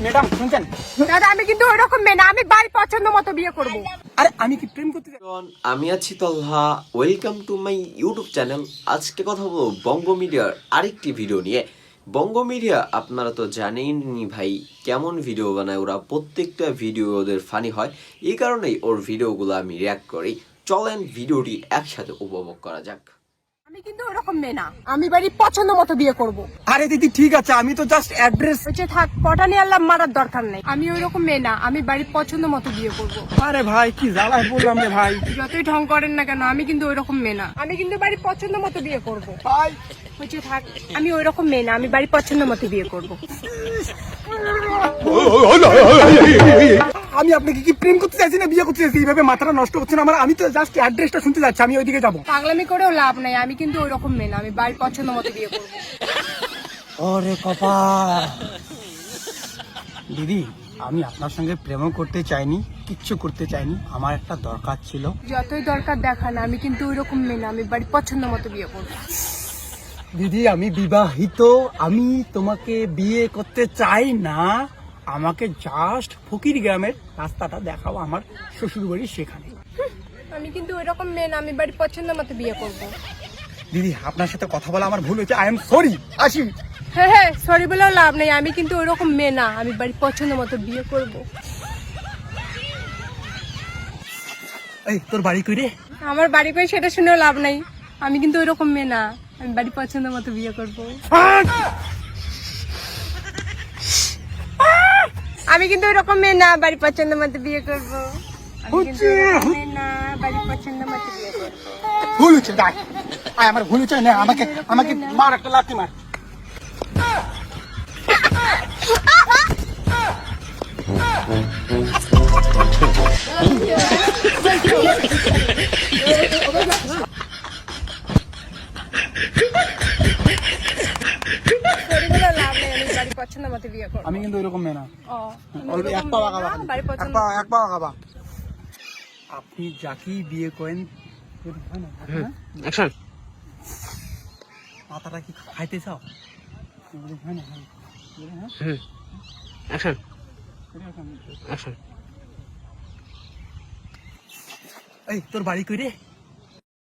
Madam শুনছেন? দাদা আমি কিন্তু ওইরকম মেয়ে না, আমি বাড়ির পছন্দ মতো বিয়ে করব। আরে আমি কি প্রেম করতে চাই? আমি আছি Talha, welcome to my YouTube channel. আজকে কথা বলবো বঙ্গ মিডিয়ার আরেকটি ভিডিও নিয়ে। বঙ্গ মিডিয়া আপনারা তো জানেনই ভাই কেমন ভিডিও বানায় ওরা, প্রত্যেকটা ভিডিও ওদের ফানি হয়, এই কারণেই ওর ভিডিওগুলো আমি রিয়াক্ট করি। চলেন ভিডিওটি একসাথে উপভোগ করা যাক। আমি কিন্তু ওইরকম মেয়ে না, আমি বাড়ির পছন্দ মতো বিয়ে করব। আরে দিদি ঠিক আছে, আমি তো জাস্ট অ্যাড্রেস। হচ্ছে থাক, পটানি আল্লাহ মারার দরকার নেই। আমি ওইরকম মেয়ে না, আমি বাড়ির পছন্দ মতো বিয়ে করব। আরে ভাই কি জ্বালায় বললাম রে ভাই। যতই ঢং করেন না কেন, আমি কিন্তু ওইরকম মেয়ে না, আমি কিন্তু বাড়ির পছন্দ মতো বিয়ে করব। ভাই হচ্ছে থাক, আমি ওইরকম মেয়ে না, আমি বাড়ির পছন্দ মতো বিয়ে করব। আমি আপনাকে কি প্রেম করতে চাইছি না বিয়ে করতে চাইছি? এইভাবে মাথাটা নষ্ট করছে না আমার। আমি তো জাস্ট অ্যাড্রেসটা শুনতে যাচ্ছি, আমি ওইদিকে যাবো। পাগলামি করেও লাভ নাই, আমি কিন্তু ওইরকম মেয়ে না, আমি বাড়ির পছন্দ মতো বিয়ে করব। ওরে কপাল। দিদি আমি আপনার সঙ্গে প্রেমও করতে চাইনি, কিচ্ছু করতে চাইনি, আমার একটা দরকার ছিল। যতই দরকার দেখান, আমি কিন্তু ওইরকম মেয়ে না, আমি বাড়ির পছন্দ মতো বিয়ে করব। দিদি আমি বিবাহিত, আমি তোমাকে বিয়ে করতে চাই না। আমাকে জাস্ট ফকির গ্রামের রাস্তাটা দেখাও, আমার শ্বশুর বাড়ি সেখানে। আমি কিন্তু ওইরকম মেয়ে না, আমি বাড়ির পছন্দ মতো বিয়ে করব। দিদি আপনার সাথে কথা বলা আমার ভুল হয়েছে, আই এম সরি। আসি। হ্যাঁ হ্যাঁ, সরি বলেও লাভ নেই, আমি কিন্তু ওইরকম মেয়ে না, আমি বাড়ির পছন্দ মতো বিয়ে করব। এই তোর বাড়ি কই রে? আমার বাড়ি করে সেটা শুনেও লাভ নাই, আমি কিন্তু ওইরকম মেয়ে না, আমি বাড়ির পছন্দ মতো বিয়ে করব। আমি কিন্তু ওইরকম মেয়ে না, বাড়ির পছন্দ মতো বিয়ে করব। আমি কিন্তু ওইরকম মেয়ে না, বাড়ির পছন্দ মতো বিয়ে করব। ভুল হয়েছে, দেখ আয় আমার ভুল হয়েছে না, আমাকে আমাকে মার, একটা লাথি মার। সরি বলেও লাভ নেই, আমি বাড়ির পছন্দ মতো বিয়ে করব। আমি কিন্তু ওইরকম মেয়ে না। ও, অল্প এক পা আগাবা, বাড়ির পছন্দ। এক পা আগাবা। আপনি যাকেই বিয়ে করেন মাথাটা কি খাইতে চাও? এই তোর বাড়ি কই রে?